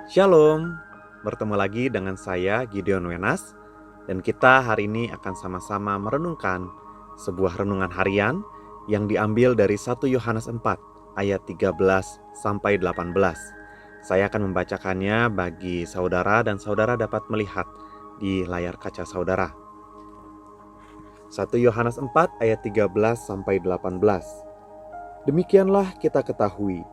Shalom, bertemu lagi dengan saya Gideon Wenas dan kita hari ini akan sama-sama merenungkan sebuah renungan harian yang diambil dari 1 Yohanes 4 ayat 13 sampai 18. Saya akan membacakannya bagi saudara dan saudara dapat melihat di layar kaca saudara. 1 Yohanes 4 ayat 13 sampai 18. Demikianlah kita ketahui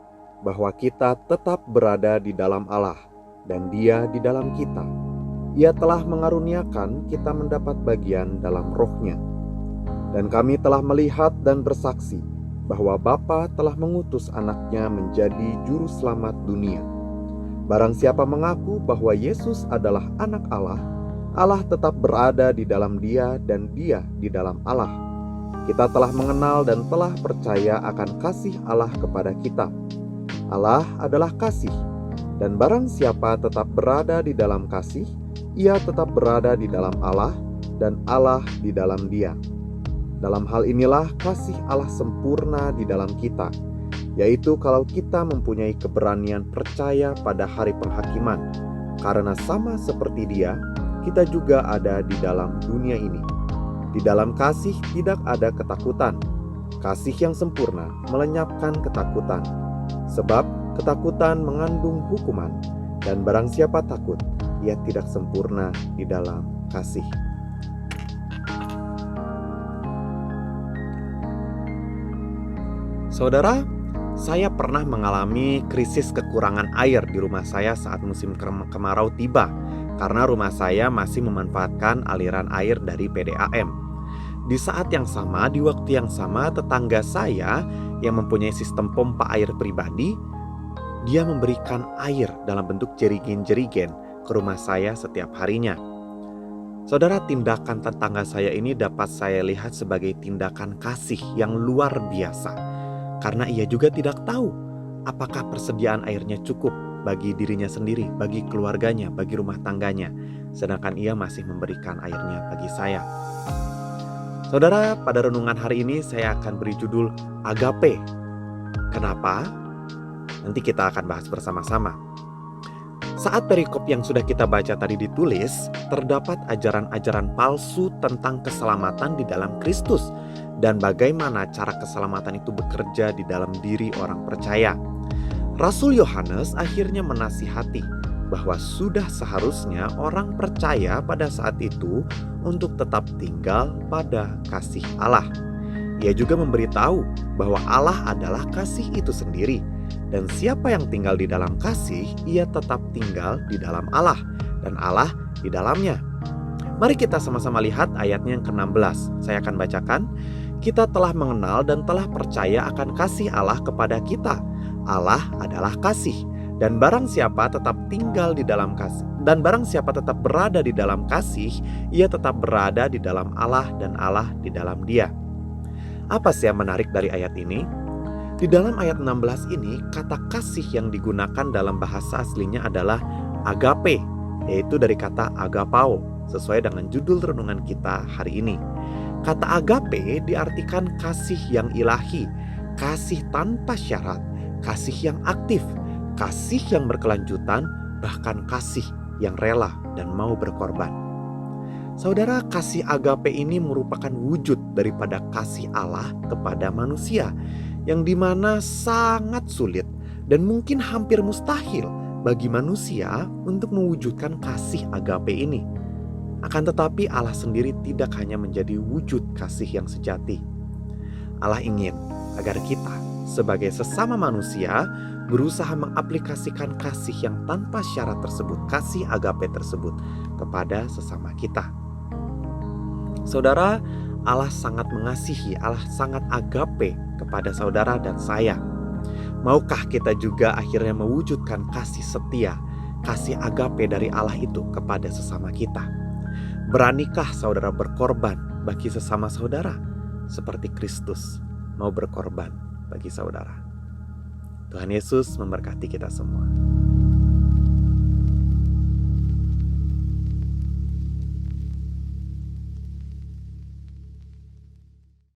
bahwa kita tetap berada di dalam Allah dan Dia di dalam kita. Ia telah mengaruniakan kita mendapat bagian dalam Roh-Nya. Dan kami telah melihat dan bersaksi bahwa Bapa telah mengutus Anak-Nya menjadi juru selamat dunia. Barang siapa mengaku bahwa Yesus adalah Anak Allah, Allah tetap berada di dalam Dia dan Dia di dalam Allah. Kita telah mengenal dan telah percaya akan kasih Allah kepada kita. Allah adalah kasih, dan barang siapa tetap berada di dalam kasih, ia tetap berada di dalam Allah, dan Allah di dalam dia. Dalam hal inilah kasih Allah sempurna di dalam kita, yaitu kalau kita mempunyai keberanian percaya pada hari penghakiman, karena sama seperti Dia, kita juga ada di dalam dunia ini. Di dalam kasih tidak ada ketakutan. Kasih yang sempurna melenyapkan ketakutan. Sebab ketakutan mengandung hukuman, dan barang siapa takut, ia tidak sempurna di dalam kasih. Saudara, saya pernah mengalami krisis kekurangan air di rumah saya saat musim kemarau tiba, karena rumah saya masih memanfaatkan aliran air dari PDAM. Di saat yang sama, di waktu yang sama, tetangga saya yang mempunyai sistem pompa air pribadi, dia memberikan air dalam bentuk jerigen-jerigen ke rumah saya setiap harinya. Saudara, tindakan tetangga saya ini dapat saya lihat sebagai tindakan kasih yang luar biasa, karena ia juga tidak tahu apakah persediaan airnya cukup bagi dirinya sendiri, bagi keluarganya, bagi rumah tangganya, sedangkan ia masih memberikan airnya bagi saya. Saudara, pada renungan hari ini saya akan beri judul Agape. Kenapa? Nanti kita akan bahas bersama-sama. Saat perikop yang sudah kita baca tadi ditulis, terdapat ajaran-ajaran palsu tentang keselamatan di dalam Kristus dan bagaimana cara keselamatan itu bekerja di dalam diri orang percaya. Rasul Yohanes akhirnya menasihati bahwa sudah seharusnya orang percaya pada saat itu untuk tetap tinggal pada kasih Allah. Ia juga memberitahu bahwa Allah adalah kasih itu sendiri, dan siapa yang tinggal di dalam kasih, ia tetap tinggal di dalam Allah, dan Allah di dalamnya. Mari kita sama-sama lihat ayatnya yang ke-16. Saya akan bacakan. Kita telah mengenal dan telah percaya akan kasih Allah kepada kita. Allah adalah kasih. Dan barang siapa tetap tinggal di dalam kasih, dan barang siapa tetap berada di dalam kasih, ia tetap berada di dalam Allah dan Allah di dalam dia. Apa sih yang menarik dari ayat ini? Di dalam ayat 16 ini, kata kasih yang digunakan dalam bahasa aslinya adalah agape, yaitu dari kata agapao, sesuai dengan judul renungan kita hari ini. Kata agape diartikan kasih yang ilahi, kasih tanpa syarat, kasih yang aktif, kasih yang berkelanjutan, bahkan kasih yang rela dan mau berkorban. Saudara, kasih agape ini merupakan wujud daripada kasih Allah kepada manusia, yang dimana sangat sulit dan mungkin hampir mustahil bagi manusia untuk mewujudkan kasih agape ini. Akan tetapi Allah sendiri tidak hanya menjadi wujud kasih yang sejati. Allah ingin agar kita sebagai sesama manusia berusaha mengaplikasikan kasih yang tanpa syarat tersebut, kasih agape tersebut kepada sesama kita. Saudara, Allah sangat mengasihi, Allah sangat agape kepada saudara dan saya. Maukah kita juga akhirnya mewujudkan kasih setia, kasih agape dari Allah itu kepada sesama kita? Beranikah saudara berkorban bagi sesama saudara seperti Kristus mau berkorban bagi saudara? Tuhan Yesus memberkati kita semua.